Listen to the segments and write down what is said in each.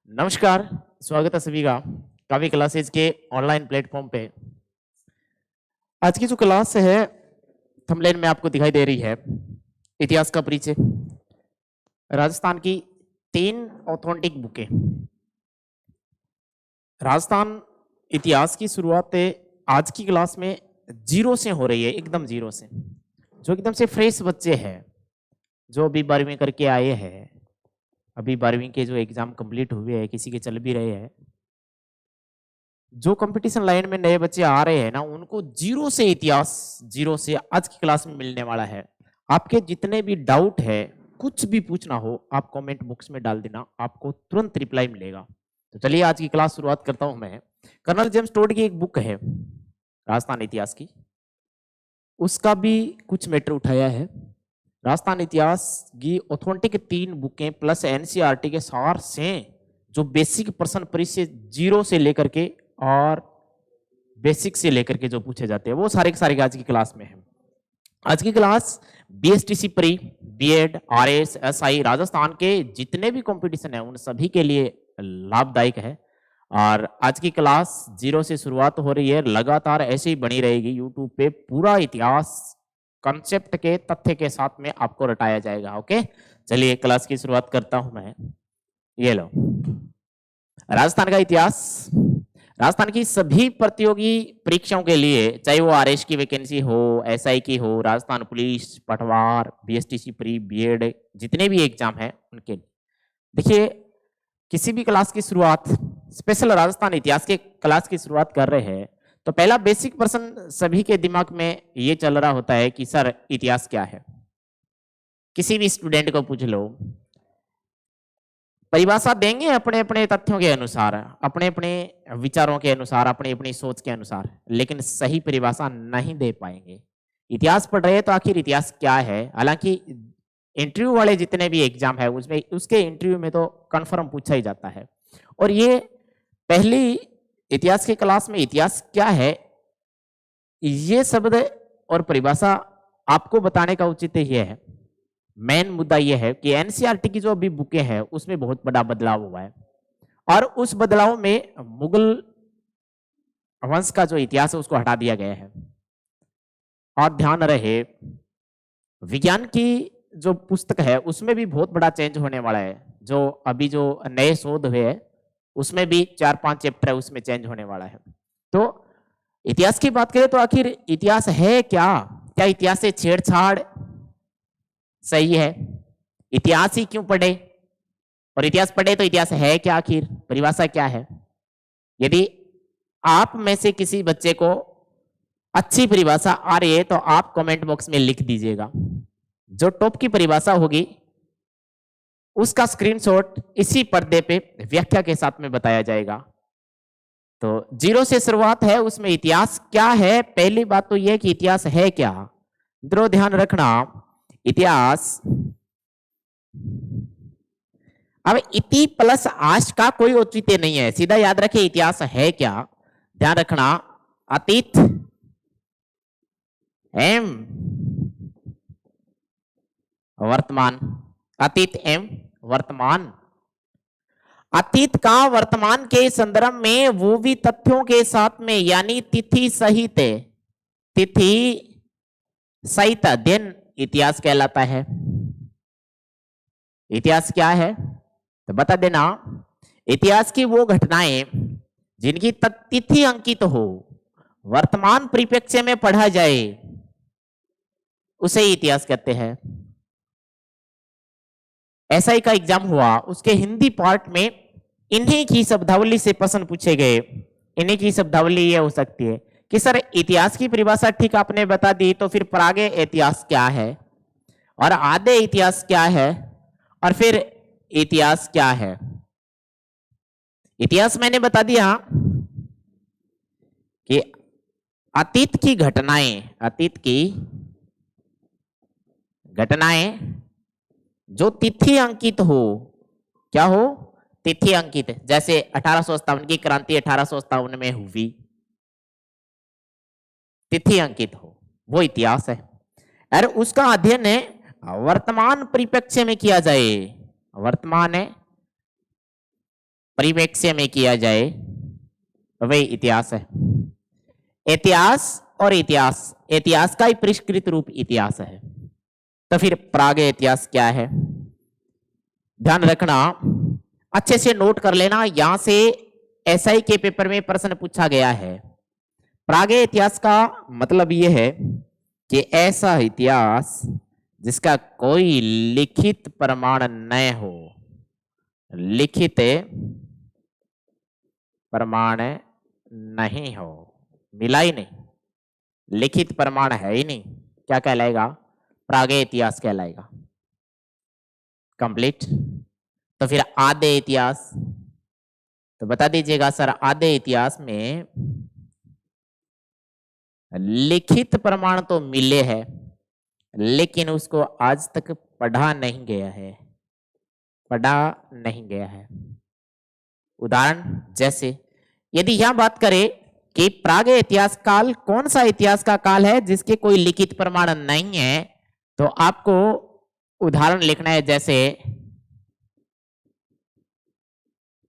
नमस्कार, स्वागत है सभी का कावी क्लासेज के ऑनलाइन प्लेटफॉर्म पे। आज की जो क्लास है थंबनेल में आपको दिखाई दे रही है, इतिहास का परिचय। राजस्थान की 3 ऑथेंटिक बुकें। राजस्थान इतिहास की शुरुआत आज की क्लास में जीरो से हो रही है, एकदम जीरो से। जो एकदम से फ्रेश बच्चे हैं, जो अभी 12वीं करके आए हैं, अभी 12वीं के जो एग्जाम कंप्लीट हुए हैं, किसी के चल भी रहे हैं, जो कंपटीशन लाइन में नए बच्चे आ रहे हैं ना, उनको जीरो से इतिहास, जीरो से आज की क्लास में मिलने वाला है। आपके जितने भी डाउट है, कुछ भी पूछना हो, आप कमेंट बॉक्स में डाल देना, आपको तुरंत रिप्लाई मिलेगा। तो चलिए आज की क्लास शुरुआत करता हूं मैं। कर्नल जेम्स टोड की एक बुक है राजस्थान इतिहास की, उसका भी कुछ मैटर उठाया है। राजस्थान इतिहास की ऑथेंटिक 3 बुकें प्लस एनसीईआरटी के सार से जो बेसिक प्रश्न परिचय जीरो से लेकर के और बेसिक से लेकर के जो पूछे जाते हैं, वो सारे के सारे आज की क्लास में है। आज की class BSTC pre, BEd, RS, SI, Rajasthan के जितने भी कंपटीशन है उन सभी के लिए लाभदायक है। और आज की क्लास जीरो से शुरुआत हो रही है, लगातार ऐसे ही बनी रहेगी। यूट्यूब पे पूरा इतिहास कंसेप्ट के तथ्य के साथ में आपको रटाया जाएगा। ओके, चलिए क्लास की शुरुआत करता हूं मैं। ये लो राजस्थान का इतिहास। राजस्थान की सभी प्रतियोगी परीक्षाओं के लिए, चाहे वो आरएस की वैकेंसी हो, एसआई की हो, राजस्थान पुलिस, पटवार, बीएसटीसी प्री, बीएड, जितने भी एग्जाम है उनके लिए देखिए, किसी भी क्लास की शुरुआत, स्पेशल राजस्थान इतिहास के क्लास की शुरुआत कर रहे हैं, तो पहला बेसिक प्रश्न सभी के दिमाग में ये चल रहा होता है कि सर इतिहास क्या है। किसी भी स्टूडेंट को पूछ लो, परिभाषा देंगे अपने अपने तथ्यों के अनुसार, अपने अपने विचारों के अनुसार, अपनी अपनी सोच के अनुसार, लेकिन सही परिभाषा नहीं दे पाएंगे। इतिहास पढ़ रहे हैं तो आखिर इतिहास क्या है। हालांकि इंटरव्यू वाले जितने भी एग्जाम है उसमें, उसके इंटरव्यू में तो कंफर्म पूछा ही जाता है। और ये पहली इतिहास की क्लास में इतिहास क्या है, ये शब्द और परिभाषा आपको बताने का औचित्य यह है। मेन मुद्दा यह है कि एनसीईआरटी की जो अभी बुकें हैं उसमें बहुत बड़ा बदलाव हुआ है, और उस बदलाव में मुगल वंश का जो इतिहास है उसको हटा दिया गया है। और ध्यान रहे, विज्ञान की जो पुस्तक है उसमें भी बहुत बड़ा चेंज होने वाला है। जो अभी जो नए शोध हुए हैं उसमें भी 4-5 चैप्टर है, उसमें चेंज होने वाला है। तो इतिहास की बात करें तो आखिर इतिहास है क्या? क्या इतिहास से छेड़छाड़ सही है? इतिहास ही क्यों पढ़े? और इतिहास पढ़े तो इतिहास है क्या, आखिर परिभाषा क्या है? यदि आप में से किसी बच्चे को अच्छी परिभाषा आ रही है तो आप कमेंट बॉक्स में लिख दीजिएगा। जो टॉप की परिभाषा होगी उसका स्क्रीनशॉट इसी पर्दे पे व्याख्या के साथ में बताया जाएगा। तो जीरो से शुरुआत है, उसमें इतिहास क्या है। पहली बात तो यह कि इतिहास है क्या। मित्रों ध्यान रखना, इतिहास, अब इति प्लस आश का कोई औचित्य नहीं है, सीधा याद रखिए इतिहास है क्या। ध्यान रखना, अतीत एम वर्तमान, अतीत एम वर्तमान। अतीत का वर्तमान के संदर्भ में वो भी तथ्यों के साथ में, यानी तिथि सहित, तिथि सहित अध्ययन इतिहास कहलाता है। इतिहास क्या है तो बता देना। इतिहास की वो घटनाएं जिनकी तिथि अंकित हो, वर्तमान परिप्रेक्ष्य में पढ़ा जाए, उसे इतिहास कहते हैं। एसआई का एग्जाम हुआ, उसके हिंदी पार्ट में इन्हीं की शब्दावली से प्रश्न पूछे गए। इन्हीं की शब्दावली ये हो सकती है कि सर इतिहास की परिभाषा ठीक आपने बता दी, तो फिर प्रागे इतिहास क्या है, और आधे इतिहास क्या है, और फिर इतिहास क्या है। इतिहास मैंने बता दिया कि अतीत की घटनाएं, अतीत की घटनाएं जो तिथि अंकित हो, क्या हो, तिथि अंकित। जैसे 1857 की क्रांति 1857 में हुई, तिथि अंकित हो, वो इतिहास है। और उसका अध्ययन है वर्तमान परिप्रेक्ष्य में किया जाए। वर्तमान है परिप्रेक्ष्य में किया जाए वही इतिहास है। इतिहास और इतिहास, इतिहास का ही परिष्कृत रूप इतिहास है। तो फिर प्राग इतिहास क्या है? ध्यान रखना, अच्छे से नोट कर लेना, यहां से एसआई के पेपर में प्रश्न पूछा गया है। प्राग इतिहास का मतलब यह है कि ऐसा इतिहास जिसका कोई लिखित प्रमाण न हो, लिखित प्रमाण नहीं हो, मिला ही नहीं, लिखित प्रमाण है ही नहीं, क्या कहलाएगा? प्राग इतिहास कहलाएगा। कंप्लीट। तो फिर आद्य इतिहास, तो बता दीजिएगा सर, आद्य इतिहास में लिखित प्रमाण तो मिले हैं लेकिन उसको आज तक पढ़ा नहीं गया है, पढ़ा नहीं गया है। उदाहरण जैसे यदि यहां बात करें कि प्राग इतिहास काल कौन सा इतिहास का काल है जिसके कोई लिखित प्रमाण नहीं है, तो आपको उदाहरण लिखना है जैसे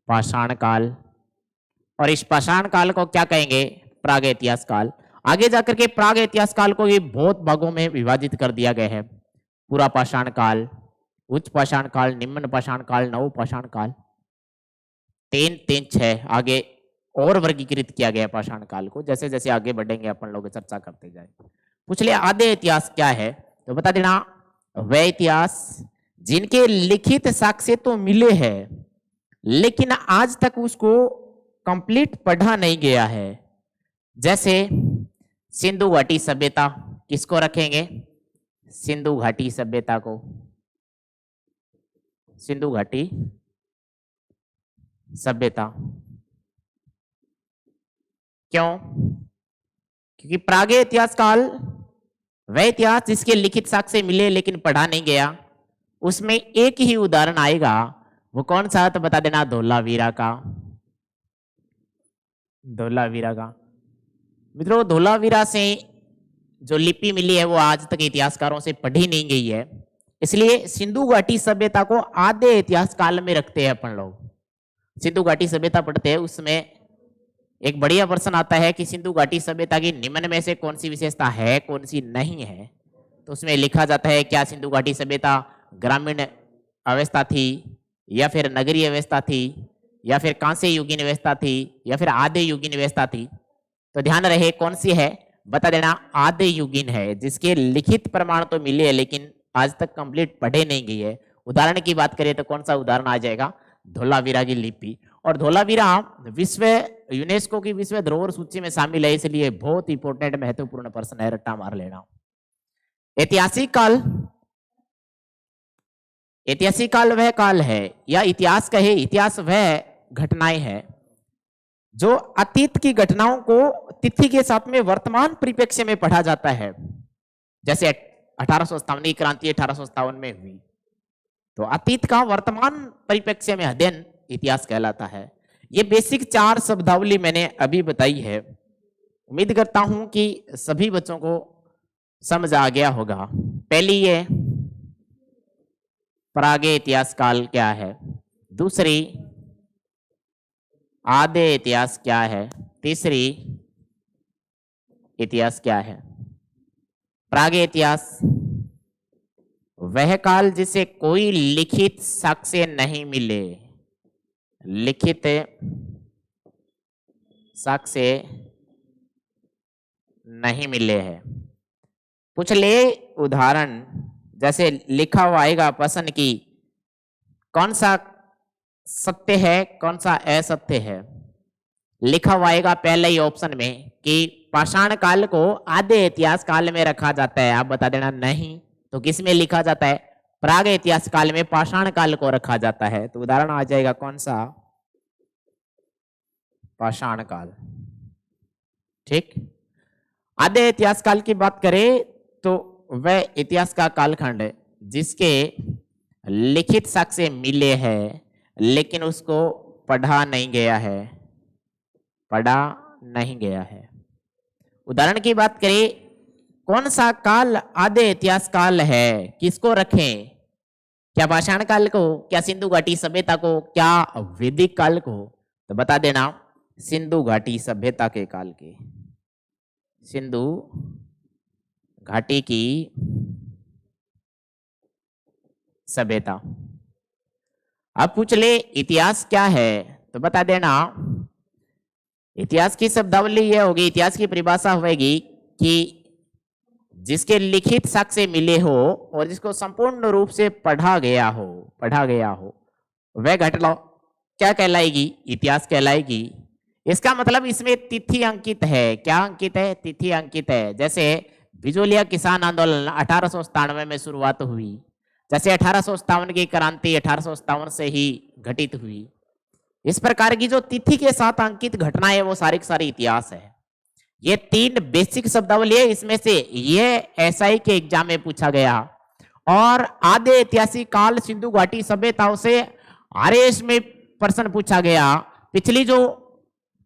पाषाण काल, और इस पाषाण काल को क्या कहेंगे? प्राग इतिहास काल। आगे जाकर के प्राग इतिहास काल को ये बहुत भागों में विभाजित कर दिया गया है। पूरा पाषाण काल, उच्च पाषाण काल, निम्न पाषाण काल, नव पाषाण काल, 3 3 6 आगे और वर्गीकृत किया गया पाषाण काल को। जैसे जैसे आगे बढ़ेंगे अपन लोग चर्चा करते जाए। पूछ लिया आद्य इतिहास क्या है, तो बता देना वह इतिहास जिनके लिखित साक्ष्य तो मिले हैं लेकिन आज तक उसको कंप्लीट पढ़ा नहीं गया है। जैसे सिंधु घाटी सभ्यता, किसको रखेंगे? सिंधु घाटी सभ्यता को, सिंधु घाटी सभ्यता। क्यों? क्योंकि प्राग इतिहास काल वह इतिहास जिसके लिखित साक्ष्य मिले लेकिन पढ़ा नहीं गया। उसमें एक ही उदाहरण आएगा, वो कौन सा? तो बता देना धोलावीरा का, धोलावीरा का। मित्रों, धोलावीरा से जो लिपि मिली है वो आज तक इतिहासकारों से पढ़ी नहीं गई है, इसलिए सिंधु घाटी सभ्यता को आद्य इतिहास काल में रखते हैं अपन लोग। सिंधु घाटी सभ्यता पढ़ते हैं, उसमें एक बढ़िया प्रश्न आता है कि सिंधु घाटी सभ्यता की निम्न में से कौन सी विशेषता है, कौन सी नहीं है। तो उसमें लिखा जाता है क्या सिंधु घाटी सभ्यता ग्रामीण अवस्था थी, या फिर नगरीय अवस्था थी, या फिर कांस्य युगीन अवस्था थी, या फिर आद्य युगीन अवस्था थी। तो ध्यान रहे कौन सी है, बता देना आद्य युगीन है, जिसके लिखित प्रमाण तो मिले है लेकिन आज तक कंप्लीट पढ़े नहीं गई है। उदाहरण की बात करें तो कौन सा उदाहरण आ जाएगा? धोलावीरा की लिपि। और धोलावीरा विश्व यूनेस्को की विश्व धरोहर सूची में शामिल है, इसलिए बहुत इंपॉर्टेंट महत्वपूर्ण प्रश्न है, रट्टा मार लेना। ऐतिहासिक काल, ऐतिहासिक काल वह काल है, या इतिहास कहे, इतिहास वह घटनाएं है जो अतीत की घटनाओं को तिथि के साथ में वर्तमान परिप्रेक्ष्य में पढ़ा जाता है। जैसे 1857 की क्रांति 1857 में हुई, तो अतीत का वर्तमान परिप्रेक्ष्य में अध्ययन इतिहास कहलाता है। ये बेसिक 4 शब्दावली मैंने अभी बताई है, उम्मीद करता हूं कि सभी बच्चों को समझ आ गया होगा। पहली ये प्राग इतिहास काल क्या है, दूसरी आद्य इतिहास क्या है, तीसरी इतिहास क्या है। प्राग इतिहास वह काल जिसे कोई लिखित साक्ष्य नहीं मिले, लिखित साक्ष्य नहीं मिले हैं। पूछ ले उदाहरण, जैसे लिखा हुआ आएगा प्रश्न की कौन सा सत्य है कौन सा असत्य है। लिखा हुआ आएगा पहले ही ऑप्शन में कि पाषाण काल को आद्य इतिहास काल में रखा जाता है, आप बता देना नहीं। तो किस में लिखा जाता है? प्राग इतिहास काल में पाषाण काल को रखा जाता है। तो उदाहरण आ जाएगा कौन सा? पाषाण काल। ठीक। आद्य इतिहास काल की बात करें तो वह इतिहास का कालखंड जिसके लिखित साक्ष्य मिले हैं लेकिन उसको पढ़ा नहीं गया है, पढ़ा नहीं गया है। उदाहरण की बात करें, कौन सा काल आद्य इतिहास काल है, किसको रखें? क्या पाषाण काल को, क्या सिंधु घाटी सभ्यता को, क्या वैदिक काल को? तो बता देना सिंधु घाटी सभ्यता के काल के, सिंधु घाटी की सभ्यता। अब पूछ ले इतिहास क्या है, तो बता देना इतिहास की शब्दावली यह होगी, इतिहास की परिभाषा होगी कि जिसके लिखित साक्ष्य मिले हो और जिसको संपूर्ण रूप से पढ़ा गया हो वह घटना क्या कहलाएगी? इतिहास कहलाएगी। इसका मतलब इसमें तिथि अंकित है। क्या अंकित है? तिथि अंकित है। जैसे बिजोलिया किसान आंदोलन 1897 में शुरुआत हुई, जैसे 1857 की क्रांति 1857 से ही घटित हुई। इस प्रकार की जो तिथि के साथ अंकित घटनाएं वो सारी की सारी इतिहास है। ये 3 बेसिक शब्दावली है, इसमें से ये एसआई के एग्जाम में पूछा गया। और आधे ऐतिहासिक काल सिंधु घाटी सभ्यताओं से आरएएस में प्रश्न पूछा गया। पिछली जो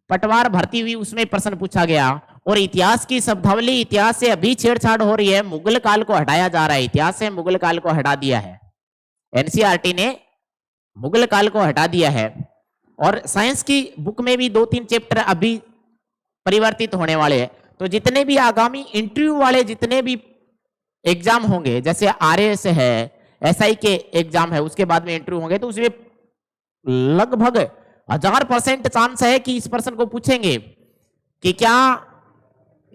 पटवार भर्ती हुई उसमें प्रश्न पूछा गया। और इतिहास की शब्दावली, इतिहास से अभी छेड़छाड़ हो रही है, मुगल काल को हटाया जा रहा है। इतिहास से मुगल काल को हटा दिया है, एनसीईआरटी ने मुगल काल को हटा दिया है। और साइंस की बुक में भी 2-3 चैप्टर अभी परिवर्तित होने वाले हैं। तो जितने भी आगामी इंटरव्यू वाले जितने भी एग्जाम होंगे, जैसे आरएएस है, एसआई के एग्जाम है, उसके बाद में इंटरव्यू होंगे, तो उसमें लगभग 1000% चांस है कि इस प्रश्न को पूछेंगे कि क्या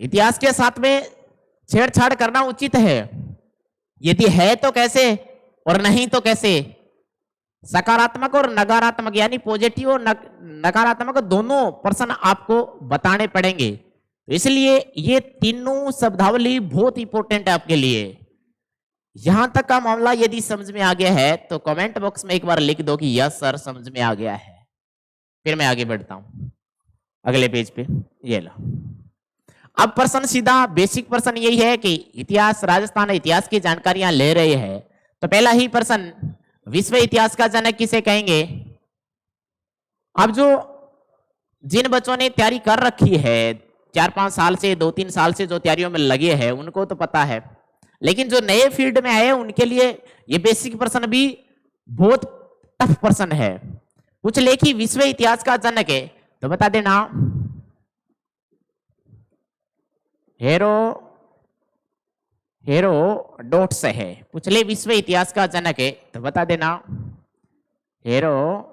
इतिहास के साथ में छेड़छाड़ करना उचित है, यदि है तो कैसे और नहीं तो कैसे। सकारात्मक और नकारात्मक यानी पॉजिटिव और नकारात्मक दोनों प्रश्न आपको बताने पड़ेंगे। इसलिए ये तीनों शब्दावली बहुत इंपॉर्टेंट है आपके लिए। यहां तक का मामला यदि समझ में आ गया है तो कमेंट बॉक्स में एक बार लिख दो कि यस सर समझ में आ गया है। फिर मैं आगे बढ़ता हूं अगले पेज पे। ये लो, अब प्रश्न सीधा बेसिक प्रश्न यही है कि इतिहास, राजस्थान इतिहास की जानकारियां ले रहे हैं। तो पहला ही प्रश्न, विश्व इतिहास का जनक किसे कहेंगे? अब जो जिन बच्चों ने तैयारी कर रखी है 4-5 साल से, 2-3 साल से जो तैयारियों में लगे हैं उनको तो पता है, लेकिन जो नए फील्ड में आए उनके लिए ये बेसिक प्रश्न भी बहुत टफ प्रश्न है। पूछ ले कि विश्व इतिहास का जनक है, तो बता देना हेरोडोटस है। पूछ ले विश्व इतिहास का जनक है, तो बता देना हेरोडोटस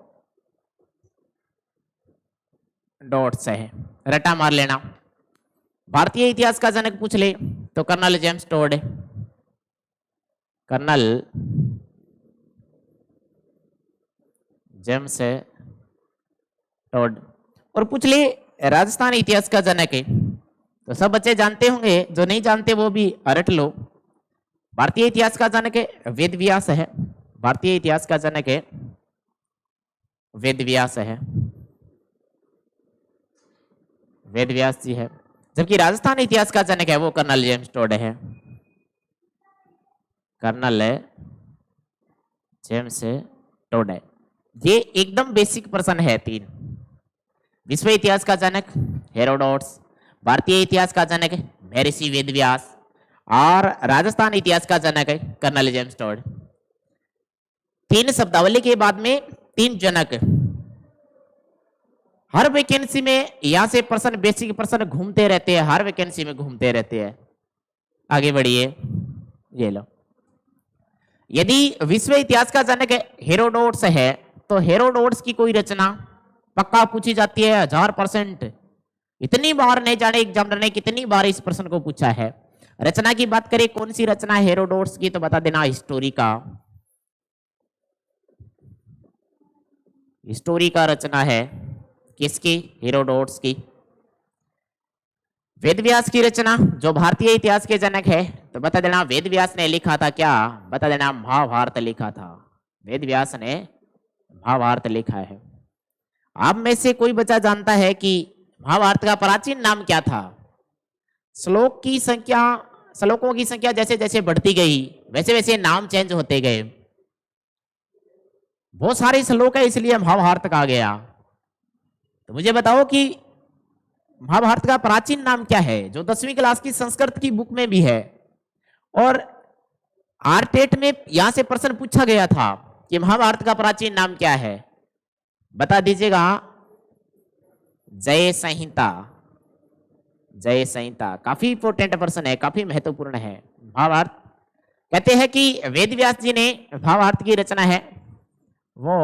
है। रटा मार लेना। भारतीय इतिहास का जनक पूछ ले तो कर्नल जेम्स टोड है। Colonel James Tod. और पूछ ले राजस्थान इतिहास का जनक है, तो सब बच्चे जानते होंगे, जो नहीं जानते वो भी रट लो। भारतीय इतिहास का जनक वेद व्यास है। भारतीय इतिहास का जनक वेद व्यास है, वेद व्यास जी है। जबकि राजस्थान इतिहास का जनक है वो कर्नल जेम्स टोड है। कर्नल जेम्स टोड है। ये एकदम बेसिक प्रश्न है 3। विश्व इतिहास का जनक हेरोडोटस, भारतीय इतिहास का जनक महर्षि वेद व्यास और राजस्थान इतिहास का जनक कर्नल जेम्स टोड। 3 शब्दावली के बाद में 3 जनक। हर वैकेंसी में यहां से प्रश्न, बेसिक प्रश्न घूमते रहते हैं, हर वैकेंसी में घूमते रहते हैं। आगे बढ़िए, ये लो। यदि विश्व इतिहास का जनक हेरोडोटस है तो हेरोडोटस की कोई रचना पक्का पूछी जाती है 1000%। इतनी बार नहीं जाने एग्जामिनर ने कितनी बार इस प्रश्न को पूछा है। रचना की बात करें, कौन सी रचना है हेरोडोटस की, तो बता देना हिस्टोरी का रचना है। किसकी? हेरोडोटस की। वेद व्यास की रचना, जो भारतीय इतिहास के जनक है, तो बता देना वेद व्यास ने लिखा था क्या? बता देना महाभारत लिखा था। वेद व्यास ने महाभारत लिखा है। आप में से कोई बच्चा जानता है कि महाभारत का प्राचीन नाम क्या था? श्लोकों की संख्या जैसे जैसे बढ़ती गई वैसे वैसे नाम चेंज होते गए। बहुत सारे श्लोक है इसलिए महाभारत कहा गया। तो मुझे बताओ कि महाभारत का प्राचीन नाम क्या है, जो 10वीं क्लास की संस्कृत की बुक में भी है। और आरटेट में यहां से प्रश्न पूछा गया था कि महाभारत का प्राचीन नाम क्या है, बता दीजिएगा। जय संहिता। जय संहिता काफी इंपोर्टेंट प्रश्न है, काफी महत्वपूर्ण है। महाभारत कहते हैं कि वेद व्यास जी ने महाभारत की रचना है वो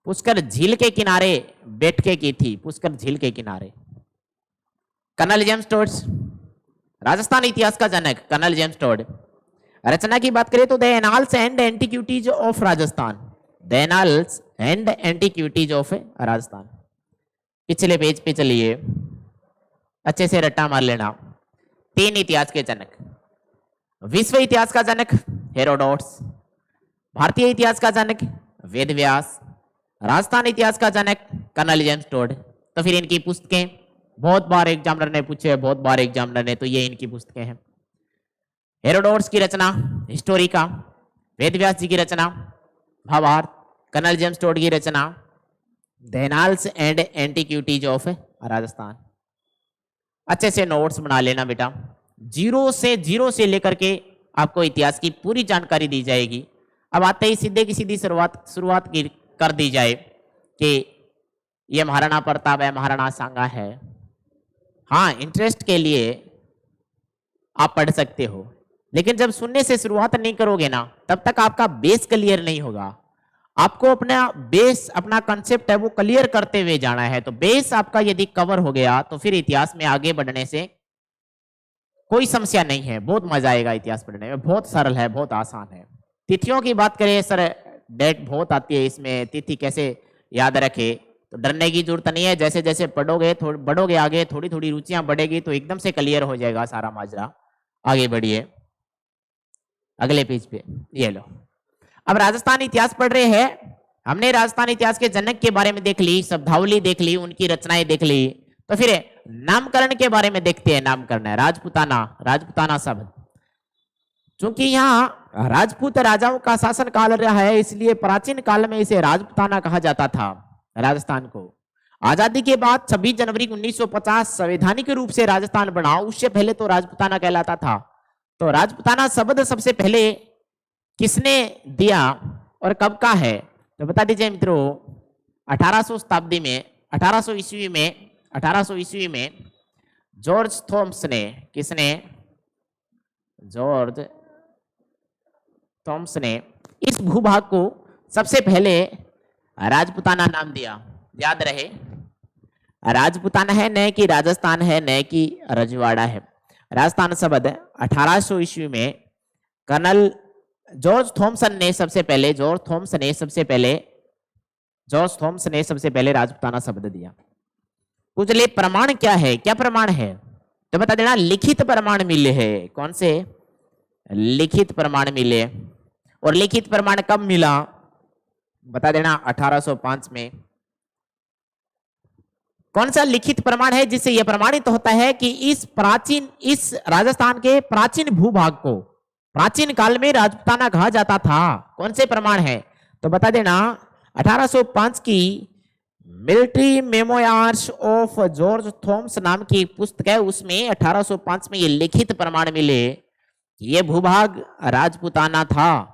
पुष्कर झील के किनारे बैठ के की थी। पुष्कर झील के किनारे। कर्नल जेम्स टोड, राजस्थान इतिहास का जनक कर्नल जेम्स टोड। रचना की बात करें तो the annals and antiquities of Rajasthan. The annals and antiquities of Rajasthan. पिछले पेज पे चलिए, अच्छे से रट्टा मार लेना। 3 इतिहास के जनक। विश्व इतिहास का जनक हेरोडोट्स, भारतीय इतिहास का जनक वेद व्यास, राजस्थान इतिहास का जनक कर्नल जेम्स टोड। तो फिर इनकी पुस्तकें बहुत बार एग्जामिनर ने पूछे, बहुत बार एग्जामिनर ने, तो ये इनकी पुस्तकें हैं। हेरोडोट्स की रचना हिस्टोरी का, वेद व्यास जी की रचना महाभारत, कर्नल जेम्स टोड की रचना the annals and antiquities of Rajasthan. अच्छे से नोट्स बना लेना बेटा। जीरो से लेकर के आपको इतिहास की पूरी जानकारी दी जाएगी। अब आते ही सीधे की सीधी शुरुआत कर दी जाए कि ये महाराणा प्रताप है, महाराणा सांगा है। हाँ, इंटरेस्ट के लिए आप पढ़ सकते हो, लेकिन जब सुनने से शुरुआत नहीं करोगे ना, तब तक आपका बेस क्लियर नहीं होगा। आपको अपना बेस, अपना कंसेप्ट है वो क्लियर करते हुए जाना है। तो बेस आपका यदि कवर हो गया तो फिर इतिहास में आगे बढ़ने से कोई समस्या नहीं है। बहुत मजा आएगा इतिहास पढ़ने में, बहुत सरल है, बहुत आसान है। तिथियों की बात करें सर, डेट बहुत आती है इसमें, तिथि कैसे याद रखे, तो डरने की जरूरत नहीं है। जैसे जैसे बढ़ोगे आगे, थोड़ी थोड़ी रुचियां बढ़ेगी तो एकदम से क्लियर हो जाएगा सारा माजरा। आगे बढ़िए अगले पेज पे, ये लो। अब राजस्थान इतिहास पढ़ रहे हैं, हमने राजस्थान इतिहास के जनक के बारे में देख ली, शब्दावली देख ली, उनकी रचनाएं देख ली। तो फिर नामकरण के बारे में देखते हैं। नामकरण है राजपुताना, राजपुताना शब्द। चूंकि यहाँ राजपूत राजाओं का शासन काल रहा है, इसलिए प्राचीन काल में इसे राजपुताना कहा जाता था राजस्थान को। आजादी के बाद 26 जनवरी 1950 संवैधानिक रूप से राजस्थान बना, उससे पहले तो राजपुताना कहलाता था। तो राजपुताना शब्द सबसे पहले किसने दिया और कब का है, तो बता दीजिए मित्रों। 1800 शताब्दी में, 1800 ईस्वी में जॉर्ज थॉम्स ने, किसने, जॉर्ज थॉम्स ने इस भूभाग को सबसे पहले राजपुताना नाम दिया। याद रहे, राजपुताना है, न कि राजस्थान है, न कि रजवाड़ा है। राजस्थान शब्द 1800 ईस्वी में कर्नल जॉर्ज थॉम्सन ने सबसे पहले राजपुताना शब्द दिया। पूछ ले प्रमाण क्या है, क्या प्रमाण है, तो बता देना लिखित प्रमाण मिले हैं। कौन से? लिखित प्रमाण मिले। और लिखित प्रमाण कब मिला, बता देना 1805 में। कौन सा लिखित प्रमाण है जिससे यह प्रमाणित होता है कि इस राजस्थान के प्राचीन भूभाग को प्राचीन काल में राजपुताना कहा जाता था? कौन से प्रमाण है, तो बता देना 1805 की military memoirs of George Thoms नाम की पुस्तक है, उसमें 1805 में ये लिखित प्रमाण मिले कि ये भूभाग राजपुताना था।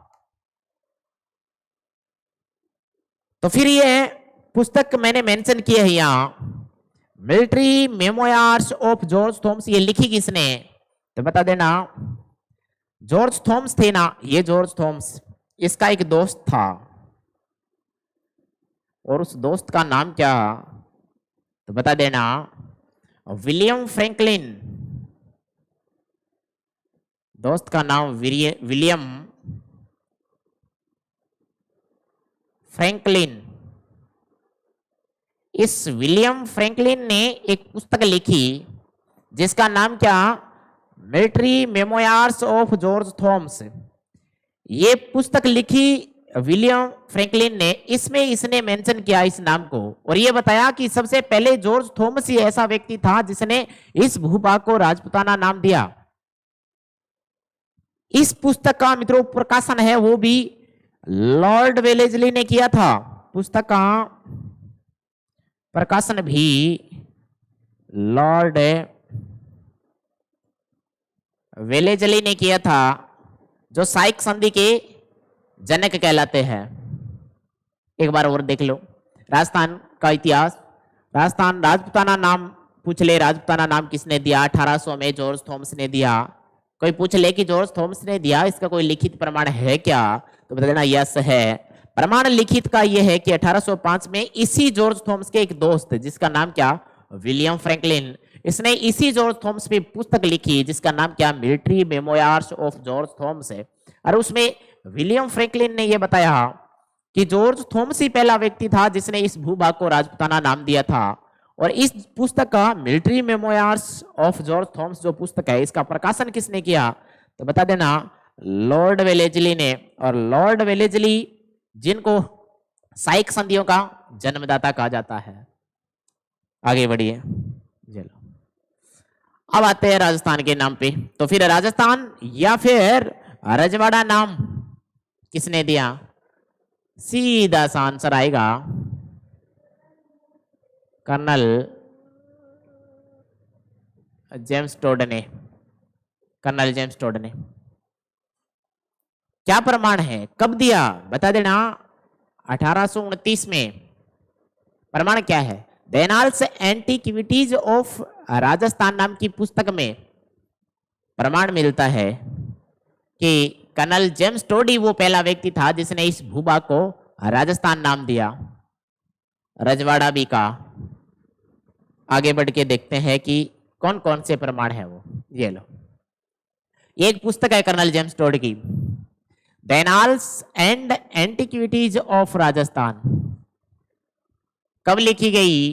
तो फिर ये पुस्तक मैंने मेंशन की है यहां, military memoirs of George Thoms, ये लिखी किसने, तो बता देना जॉर्ज थॉम्स थे ना, ये जॉर्ज थॉम्स, इसका एक दोस्त था और उस दोस्त का नाम क्या, तो बता देना विलियम फ्रैंकलिन। दोस्त का नाम विलियम फ्रैंकलिन। इस विलियम फ्रैंकलिन ने एक पुस्तक लिखी जिसका नाम क्या, military memoirs of George Thoms. ये पुस्तक लिखी विलियम फ्रैंकलिन ने, इसमें इसने मेंशन किया इस नाम को और ये बताया कि सबसे पहले जॉर्ज थॉमस ही ऐसा व्यक्ति था जिसने इस भूभाग को राजपुताना नाम दिया। इस पुस्तक का मित्रों प्रकाशन है वो भी लॉर्ड वेलेजली ने किया था। पुस्तक का प्रकाशन भी लॉर्ड वेलेजली ने किया था। जो साइक संधि के जनक कहलाते हैं। एक बार और देख लो राजस्थान का इतिहास। राजस्थान राजपूताना नाम पूछ ले, राजपूताना नाम किसने दिया? 1800 में जॉर्ज थॉमस ने दिया। कोई पूछ ले कि जॉर्ज थॉमस ने दिया, इसका कोई लिखित प्रमाण है क्या? तो बता देना यस है। प्रमाण लिखित का यह है कि 1805 में इसी जॉर्ज थॉमस के एक दोस्त जिसका नाम क्या? विलियम फ्रैंकलिन, इसने इसी जॉर्ज थॉमस पे पुस्तक लिखी जिसका नाम क्या? Military memoirs of George Thomas है। और उसमें विलियम फ्रैंकलिन ने यह बताया कि जॉर्ज थॉमस ही पहला व्यक्ति था जिसने इस भूभाग को राजपूताना नाम दिया था। और इस पुस्तक का military memoirs of George Thomas जो पुस्तक है, इसका प्रकाशन किसने किया? तो बता देना लॉर्ड वेलेजली ने। और लॉर्ड वेलेजली जिनको साइक संधियों का जन्मदाता कहा जाता है। आगे बढ़िए चलो, अब आते हैं राजस्थान के नाम पे। तो फिर राजस्थान या फिर रजवाड़ा नाम किसने दिया? सीधा सा आंसर आएगा कर्नल जेम्स टोड ने। कर्नल जेम्स टोड ने। क्या प्रमाण है? कब दिया? बता देना 1829 में। प्रमाण क्या है? देनाल्स एंटीक्विटीज ऑफ राजस्थान नाम की पुस्तक में प्रमाण मिलता है कि कर्नल जेम्स टोड ही वो पहला व्यक्ति था जिसने इस भूभाग को राजस्थान नाम दिया। रजवाड़ा भी का। आगे बढ़ के देखते हैं कि कौन कौन से प्रमाण है वो। ये लो, एक पुस्तक है कर्नल जेम्स टोड की, देनाल्स एंड एंटीक्विटीज ऑफ राजस्थान। कब लिखी गई?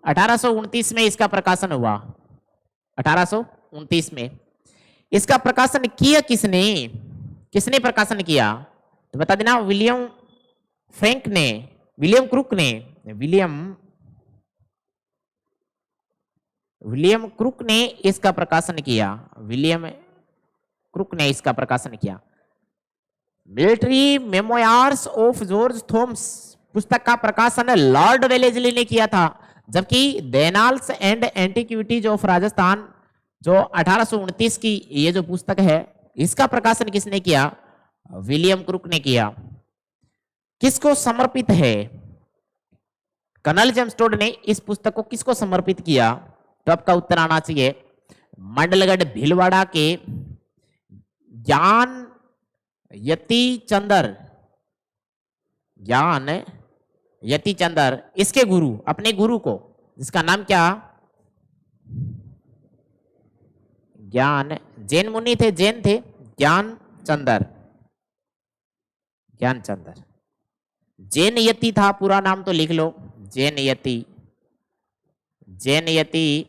1829 में इसका प्रकाशन हुआ। 1829 में इसका प्रकाशन किया किसने? किसने प्रकाशन किया? तो बता देना विलियम फ्रैंक ने, विलियम क्रुक ने। विलियम क्रुक ने इसका प्रकाशन किया। विलियम क्रुक ने इसका प्रकाशन किया। Military memoirs of George Thomas पुस्तक का प्रकाशन लॉर्ड वेलेजली ने किया था, जबकि देनाल्स एंड एंटीक्विटीज ऑफ राजस्थान जो 1829 की ये जो पुस्तक है, इसका प्रकाशन किसने किया? विलियम क्रुक ने किया। किसको समर्पित है? कर्नल जेम्स टोड ने इस पुस्तक को किसको समर्पित किया? तो आपका उत्तर आना चाहिए मंडलगढ़ भीलवाड़ा के ज्ञान यति चंदर। ज्ञान यति चंदर, इसके गुरु, अपने गुरु को, जिसका नाम क्या? ज्ञान, जैन मुनि थे, जैन थे, ज्ञान चंदर। ज्ञान चंदर जैन यति था, पूरा नाम तो लिख लो, जैन यति। जैन यति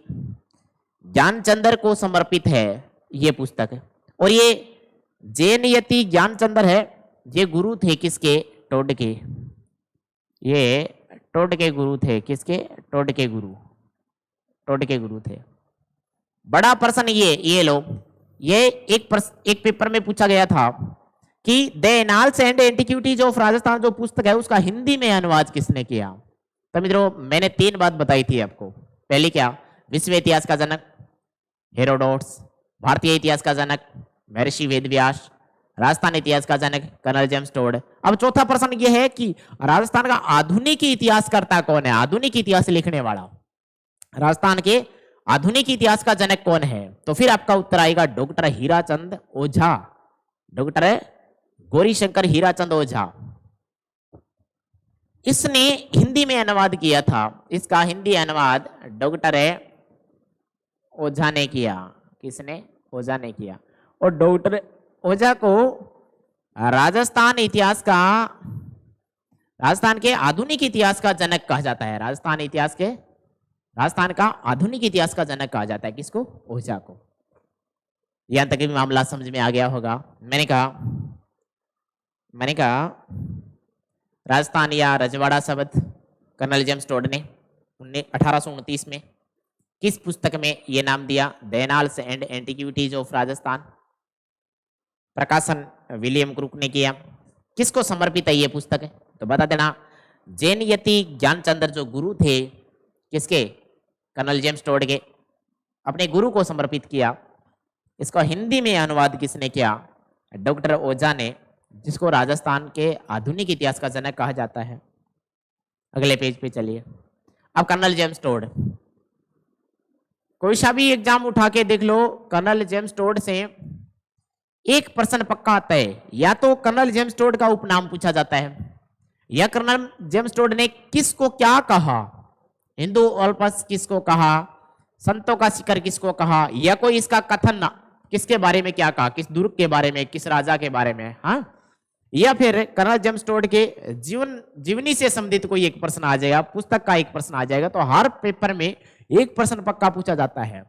ज्ञानचंदर को समर्पित है ये पुस्तक। और ये जैन यति ज्ञानचंदर है, ये गुरु थे किसके? टोड के। ये टोड के गुरु थे। किसके? टोड के गुरु। टोड के गुरु थे। बड़ा प्रश्न ये लो, ये एक पेपर में पूछा गया था कि देनाल्स एंड एंटीक्विटीज ऑफ राजस्थान जो पुस्तक है उसका हिंदी में अनुवाद किसने किया? तो मित्रों मैंने 3 बात बताई थी आपको। पहली क्या? विश्व इतिहास का जनक हेरोडोट्स, भारतीय इतिहास का जनक महर्षि वेदव्यास, राजस्थान इतिहास का जनक कर्नल जेम्स टोड। अब चौथा प्रश्न यह है कि राजस्थान का आधुनिक इतिहासकर्ता कौन है? आधुनिक इतिहास लिखने वाला राजस्थान के आधुनिक इतिहास का जनक कौन है? तो फिर आपका उत्तर आएगा डॉक्टर हीराचंद ओझा। डॉक्टर गौरीशंकर हीराचंद ओझा। इसने हिंदी में अनुवाद किया था। इसका हिंदी अनुवाद डॉक्टर ओझा ने किया। किसने? ओझा ने किया। और डॉक्टर ओझा को राजस्थान इतिहास का, राजस्थान के आधुनिक इतिहास का जनक कहा जाता है। राजस्थान का आधुनिक इतिहास का जनक कहा जाता है। किसको? ओझा को। यहां तक भी मामला समझ में आ गया होगा। मैंने कहा राजस्थान या रजवाड़ा शब्द कर्नल जेम्स टोड ने 1829 में किस पुस्तक में ये नाम दिया? देनाल्स एंड एंटीक्विटीज ऑफ राजस्थान। प्रकाशन विलियम क्रुक ने किया। किसको समर्पित है ये पुस्तक? तो बता देना जैन यति ज्ञानचंदर जो गुरु थे किसके? कर्नल जेम्स टोड के, अपने गुरु को समर्पित किया। इसका हिंदी में अनुवाद किसने किया? डॉक्टर ओझा ने, जिसको राजस्थान के आधुनिक इतिहास का जनक कहा जाता है। अगले पेज पे चलिए। अब कर्नल जेम्स टोड, कोई सा भी एग्जाम उठा के देख लो, कर्नल जेम्स टोड से एक प्रश्न पक्का आता है। या तो कर्नल जेम्स टोड का उपनाम पूछा जाता है, या कर्नल जेम्स टोड ने किसको क्या कहा, हिंदू ऑल्पस किसको कहा, संतों का शिखर किसको कहा, या कोई इसका कथन किसके बारे में क्या कहा, किस दुर्ग के बारे में, किस राजा के बारे में, हाँ, या फिर कर्नल जेम्स टोड के जीवनी से संबंधित कोई एक प्रश्न आ जाएगा, पुस्तक का एक प्रश्न आ जाएगा। तो हर पेपर में एक प्रश्न पक्का पूछा जाता है।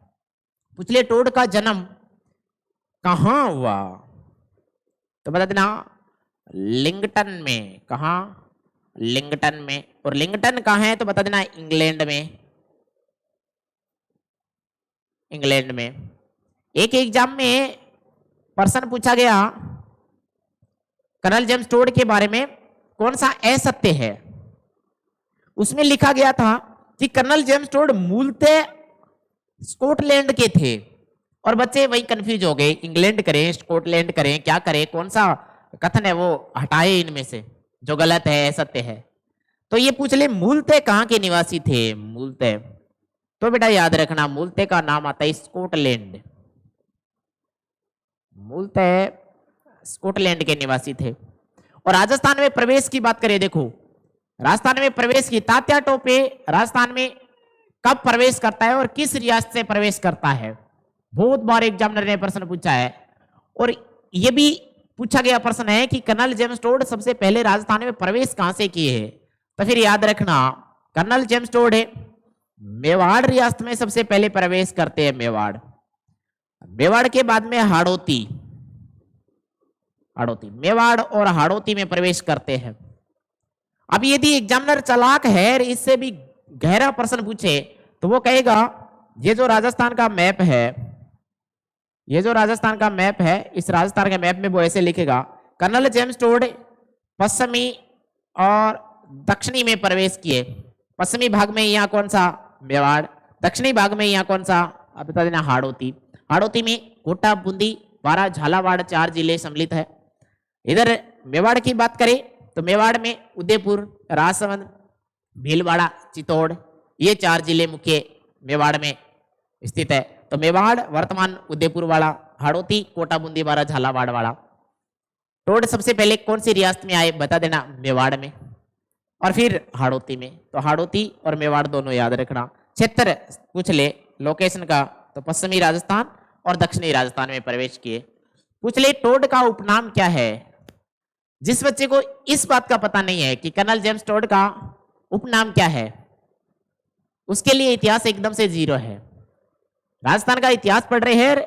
पूछले टोड का जन्म कहां हुआ, तो बता देना लिंगटन में। कहा? लिंगटन में। और लिंगटन कहां है तो बता देना इंग्लैंड में। इंग्लैंड में। एक एग्जाम में प्रश्न पूछा गया कर्नल जेम्स टोड के बारे में, कौन सा असत्य है। उसमें लिखा गया था कि कर्नल जेम्स टोड मूलतः स्कॉटलैंड के थे। और बच्चे वही कंफ्यूज हो गए, इंग्लैंड करें, स्कॉटलैंड करें, क्या करें, कौन सा कथन है वो हटाए इनमें से जो गलत है, असत्य है। तो ये पूछ ले मूलतः कहां के निवासी थे। मूलतः, तो बेटा याद रखना मूलतः का नाम आता है स्कॉटलैंड। मूलतः स्कॉटलैंड के निवासी थे। और राजस्थान में प्रवेश की बात करें, देखो राजस्थान में प्रवेश की, तात्या टोपे राजस्थान में कब प्रवेश करता है और किस रियासत से प्रवेश करता है, बहुत बार एग्जामिनर ने प्रश्न पूछा है। और यह भी पूछा गया प्रश्न है कि कर्नल जेम्स टोड सबसे पहले राजस्थान में प्रवेश कहां से किए हैं। तो फिर याद रखना कर्नल जेम्स टोड है मेवाड़ रियासत में सबसे पहले प्रवेश करते हैं। मेवाड़, मेवाड़ के बाद में हाड़ौती, हाड़ौती, मेवाड़ और हाड़ौती में प्रवेश करते हैं। अब यदि एग्जामिनर चालाक है, इससे भी गहरा प्रश्न पूछे, तो वो कहेगा ये जो राजस्थान का मैप है, ये जो राजस्थान का मैप है, इस राजस्थान के मैप में वो ऐसे लिखेगा कर्नल जेम्स टोड पश्चिमी और दक्षिणी में प्रवेश किए। पश्चिमी भाग में यहाँ कौन सा, मेवाड़, दक्षिणी भाग में यहाँ कौन सा, अब बता देना हाड़ौती। हाड़ौती में कोटा, बूंदी, बारां, झालावाड़ 4 जिले सम्मिलित है। इधर मेवाड़ की बात करें तो मेवाड़ में उदयपुर, राजसमंद, भीलवाड़ा, चित्तौड़, ये 4 जिले मुख्य मेवाड़ में स्थित है। तो मेवाड़ वर्तमान उदयपुर वाला, हाड़ौती कोटा, बूंदी, बारां, झालावाड़ वाला। टोड सबसे पहले कौन सी रियासत में आए, बता देना मेवाड़ में, और फिर हाड़ौती में। तो हाड़ौती और मेवाड़ दोनों याद रखना। क्षेत्र पूछ ले लोकेशन का, तो पश्चिमी राजस्थान और दक्षिणी राजस्थान में प्रवेश किए। पूछ ले टोड का उपनाम क्या है। जिस बच्चे को इस बात का पता नहीं है कि कर्नल जेम्स टोड का उपनाम क्या है, उसके लिए इतिहास एकदम से जीरो है। राजस्थान का इतिहास पढ़ रहे हैं,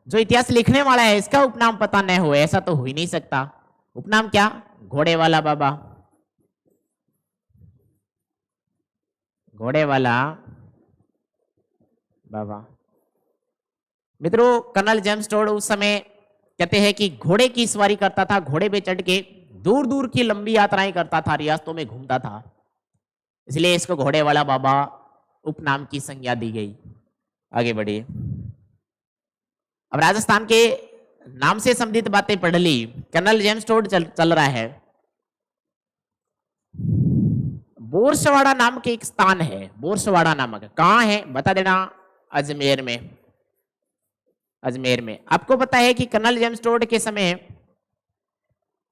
जो इतिहास लिखने वाला है इसका उपनाम पता नहीं हो, ऐसा तो हो ही नहीं सकता। उपनाम क्या, घोड़े वाला बाबा, घोड़े वाला बाबा। मित्रों कर्नल जेम्स टोड उस समय कहते हैं कि घोड़े की सवारी करता था, घोड़े पे चढ़ के दूर दूर की लंबी यात्राएं करता था, रियासतों में घूमता था, इसलिए इसको घोड़े वाला बाबा उपनाम की संज्ञा दी गई। आगे बढ़िए। अब राजस्थान के नाम से संबंधित बातें पढ़ ली। कर्नल जेम्स टोड चल रहा है। बोरसवाड़ा नाम के एक स्थान है, बोरसवाड़ा नामक, कहां है बता देना, अजमेर में। अजमेर में। आपको पता है कि कर्नल जेम्स टोड के समय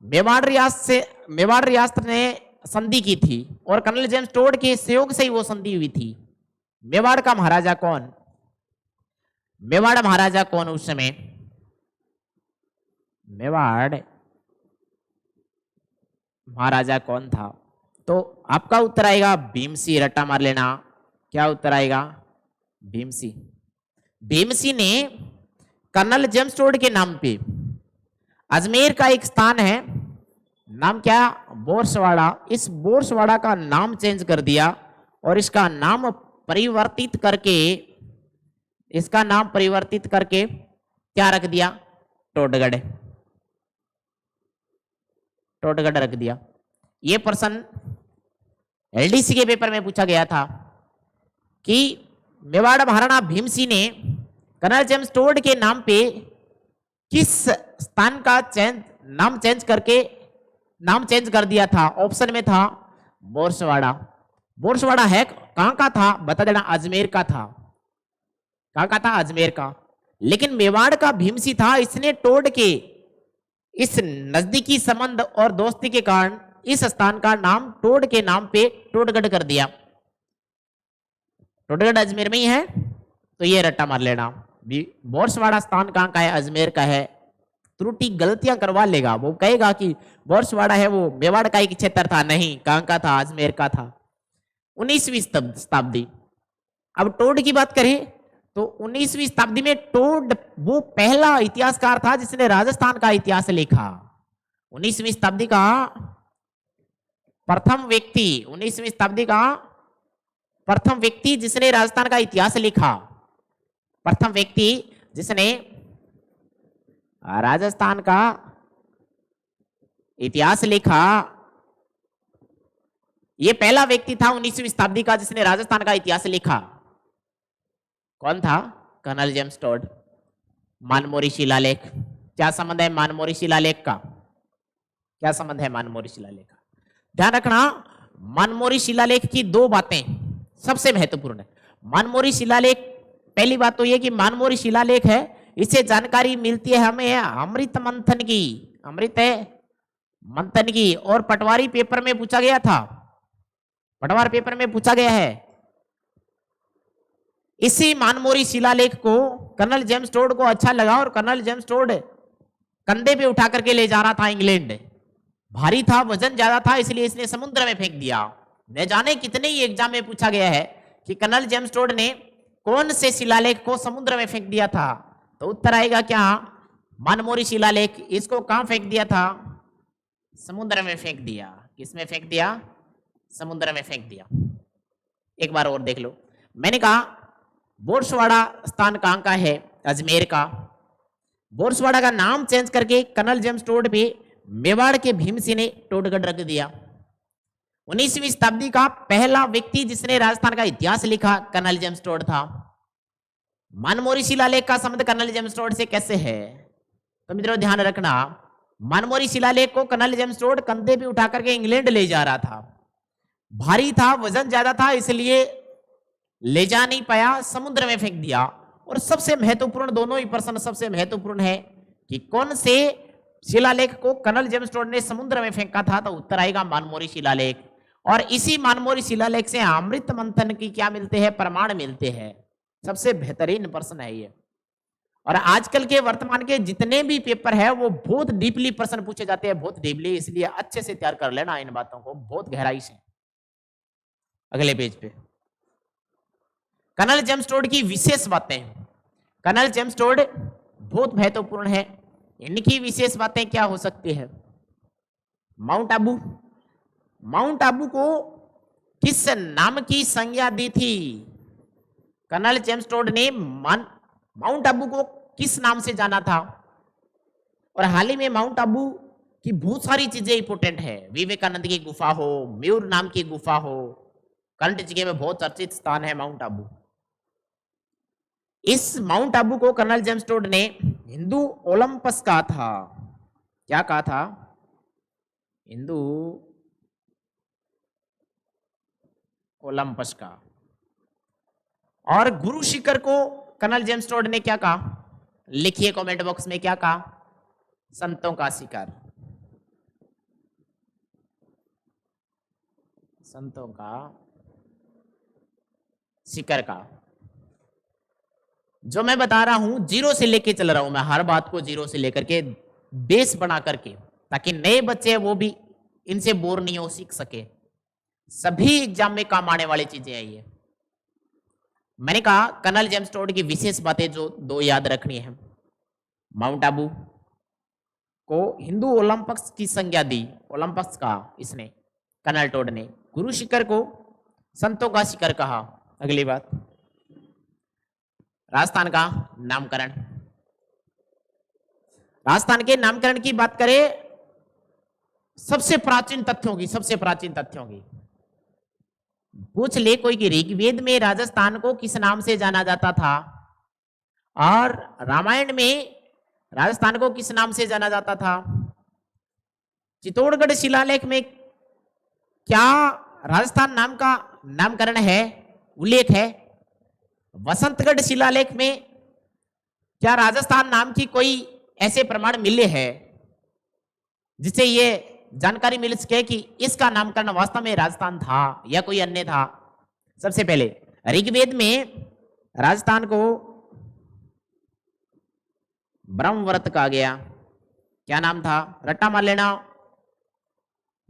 मेवाड़ रियासत ने संधि की थी और कर्नल जेम्स टोड के सहयोग से ही वो संधि हुई थी। मेवाड़ का महाराजा कौन, मेवाड़ महाराजा कौन उस समय, मेवाड़ महाराजा कौन था। तो आपका उत्तर आएगा भीमसी, रट्टा मार लेना। क्या उत्तर आएगा, भीमसी। भीमसी ने कर्नल जेम्स टोड के नाम पे अजमेर का एक स्थान है, नाम क्या, बोरसवाड़ा, इस बोरसवाड़ा का नाम चेंज कर दिया और इसका नाम परिवर्तित करके, इसका नाम परिवर्तित करके क्या रख दिया, टोडगढ़, टोडगढ़ रख दिया। यह प्रश्न एलडीसी के पेपर में पूछा गया था कि मेवाड़ महाराणा भीमसिंह ने कर्नल जेम्स टोड के नाम पे किस स्थान का नाम चेंज कर दिया था? ऑप्शन में था बोरसवाड़ा। बोरसवाड़ा है कहां का था? बता देना, अजमेर का था। कहां का था? अजमेर का। लेकिन मेवाड़ का भीमसी था, इसने तोड़ के इस नजदीकी संबंध और दोस्ती के कारण इस स्थान का नाम टोड के नाम पे टोडगढ़ कर दिया। टोडगढ़ अजमेर में ही है, तो ये रट्टा मार लेना। बोरसवाड़ा स्थान कहां का है? अजमेर का है। त्रुटि गलतियां करवा लेगा, वो कहेगा कि बोरसवाड़ा है वो मेवाड़ का एक क्षेत्र था, नहीं, कहां का था? अजमेर का था। 19वीं शताब्दी। अब टोड की बात करें तो 19वीं शताब्दी में टोड वो पहला इतिहासकार था जिसने राजस्थान का इतिहास लिखा। 19वीं शताब्दी का प्रथम व्यक्ति, 19वीं शताब्दी का प्रथम व्यक्ति जिसने राजस्थान का इतिहास लिखा, प्रथम व्यक्ति जिसने राजस्थान का इतिहास लिखा, यह पहला व्यक्ति था 19वीं शताब्दी का जिसने राजस्थान का इतिहास लिखा। कौन था? Colonel James toad. मानमोरी शिलालेख। क्या संबंध है मानमोरी शिलालेख का? क्या संबंध है मानमोरी शिलालेख का? ध्यान रखना, मानमोरी शिलालेख की दो बातें सबसे महत्वपूर्ण है। मानमोरी शिलालेख, पहली बात तो यह कि मानमोरी शिलालेख है, इससे जानकारी मिलती है हमें अमृत मंथन की, अमृत मंथन की। और पटवारी पेपर में पूछा गया था, पटवार पेपर में पूछा गया है। इसी मानमोरी शिलालेख को कर्नल जेम्स टोड को अच्छा लगा और कर्नल जेम्स टोड कंधे पे उठा करके ले जा रहा था इंग्लैंड। भारी था, वजन ज्यादा था, इसलिए इसने समुद्र में फेंक दिया। न जाने कितने ही एग्जाम में पूछा गया है कि कर्नल जेम्स टोड ने कौन से शिलालेख को समुद्र में फेंक दिया था, तो उत्तर आएगा क्या? मानमोरी शिलालेख। इसको कहां फेंक दिया था? समुद्र में फेंक दिया। किसमें फेंक दिया? समुद्र में फेंक दिया। एक बार और देख लो, मैंने कहा बोरसवाड़ा स्थान कहां का है? अजमेर का। बोरसवाड़ा का नाम चेंज करके कर्नल जेम्स टोड पे मेवाड़ के भीमसी ने टोडगढ़ रख दिया। 19वीं शताब्दी का पहला व्यक्ति जिसने राजस्थान का इतिहास लिखा कर्नल जेम्स टोड था। मानमोरी शिलालेख का संबंध कर्नल जेम्स टोड से कैसे है? तो मित्रों ध्यान रखना, मानमोरी शिलालेख को कर्नल जेम्स टोड कंधे पे उठा करके इंग्लैंड ले जा रहा था। भारी था, वजन ज्यादा था, इसलिए ले जा नहीं पाया, समुद्र में फेंक दिया। और सबसे महत्वपूर्ण, दोनों ही प्रश्न सबसे महत्वपूर्ण है कि कौन से शिलालेख को कर्नल जेम्स टोड ने समुद्र में फेंका था, तो उत्तर आएगा मानमोरी शिलालेख। और इसी मानमोरी शिलालेख से अमृत मंथन की क्या मिलते हैं? प्रमाण मिलते हैं। सबसे बेहतरीन प्रश्न है ये। और आजकल के वर्तमान के जितने भी पेपर है वो बहुत डीपली प्रश्न पूछे जाते हैं, बहुत डीपली, इसलिए अच्छे से तैयार कर लेना इन बातों को, बहुत गहराई से। अगले पेज पे कर्नल जेम्स टोड की विशेष बातें। कर्नल जेम्स टोड बहुत महत्वपूर्ण है, इनकी विशेष बातें क्या हो सकती है? माउंट आबू। माउंट आबू को किस नाम की संज्ञा दी थी? कर्नल जेम्स टोड ने माउंट आबू को किस नाम से जाना था? और हाल ही में माउंट आबू की बहुत सारी चीजें इंपोर्टेंट है। विवेकानंद की गुफा हो, म्यूर नाम की गुफा हो, करंट जगह में बहुत चर्चित स्थान है माउंट आबू। इस माउंट आबू को कर्नल जेम्स टोड ने हिंदू ओलंपस कहा था। क्या कहा था? हिंदू ओलंपस का। और गुरु शिखर को कर्नल जेम्स टोड ने क्या कहा? लिखिए कमेंट बॉक्स में, क्या कहा? संतों का शिखर। संतों का शिखर का। जो मैं बता रहा हूं जीरो से लेके चल रहा हूं मैं, हर बात को जीरो से लेकर के बेस बना करके, ताकि नए बच्चे वो भी इनसे बोर नहीं हो, सीख सके। सभी एग्जाम में काम आने वाली चीजें हैं ये। मैंने कहा कर्नल जेम्स टोड की विशेष बातें जो दो याद रखनी है। माउंट आबू को हिंदू ओलंपस की संज्ञा दी, ओलंपस का इसने कर्नल टोड ने। गुरु शिखर को संतों का शिखर कहा। अगली बात, राजस्थान का नामकरण। राजस्थान के नामकरण की बात करें, सबसे प्राचीन तथ्यों की, सबसे प्राचीन तथ्यों की पूछ ले कोई कि ऋग्वेद में राजस्थान को किस नाम से जाना जाता था, और रामायण में राजस्थान को किस नाम से जाना जाता था? चित्तौड़गढ़ शिलालेख में क्या राजस्थान नाम का नामकरण है, उल्लेख है? वसंतगढ़ शिलालेख में क्या राजस्थान नाम की कोई ऐसे प्रमाण मिले हैं जिससे ये जानकारी मिल सके कि इसका नामकरण वास्तव में राजस्थान था या कोई अन्य था? सबसे पहले ऋग्वेद में राजस्थान को ब्रह्मवर्त कहा गया। क्या नाम था? रट्टा मार लेना,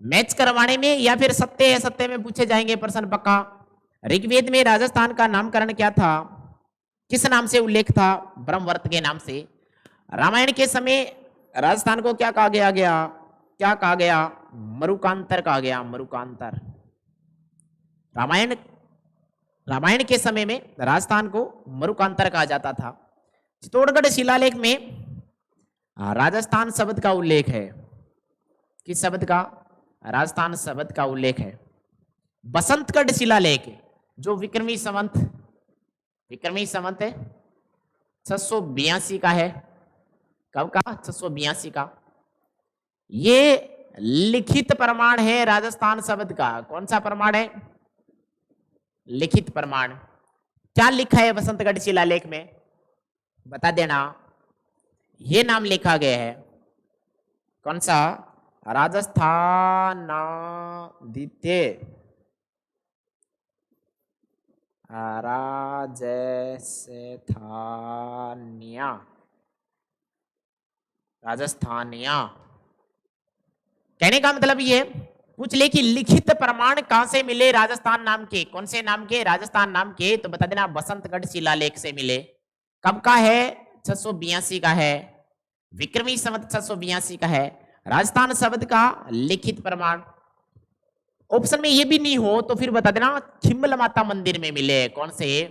मैच करवाने में या फिर सत्य है सत्य में पूछे जाएंगे प्रश्न पक्का। ऋग्वेद में राजस्थान का नामकरण क्या था, किस नाम से उल्लेख था? ब्रह्मवर्त के नाम से। रामायण के समय राजस्थान को क्या कहा गया? क्या कहा गया? मरुकांतर कहा गया, मरुकांतर। रामायण के समय में राजस्थान को मरुकांतर कहा जाता था। चित्तौड़गढ़ शिलालेख में राजस्थान शब्द का उल्लेख है। किस शब्द का? राजस्थान शब्द का उल्लेख है। बसंतगढ़ शिलालेख जो विक्रमी संवत 682 का है। कब का? 682 का। ये लिखित प्रमाण है राजस्थान शब्द का। कौन सा प्रमाण है? लिखित प्रमाण। क्या लिखा है बसंतगढ़ शिलालेख में? बता देना। ये नाम लिखा गया है, कौन सा? राजस्थानादित्य राजस्थानिया। कहने का मतलब ये पूछ ले कि लिखित प्रमाण कहां से मिले राजस्थान नाम के? कौन से नाम के? राजस्थान नाम के। तो बता देना बसंतगढ़ शिलालेख से मिले। कब का है? 682 का है। विक्रमी संवत 682 का है। राजस्थान शब्द का लिखित प्रमाण। ऑप्शन में ये भी नहीं हो तो फिर बता देना खिम्मल माता मंदिर में मिले। कौन से?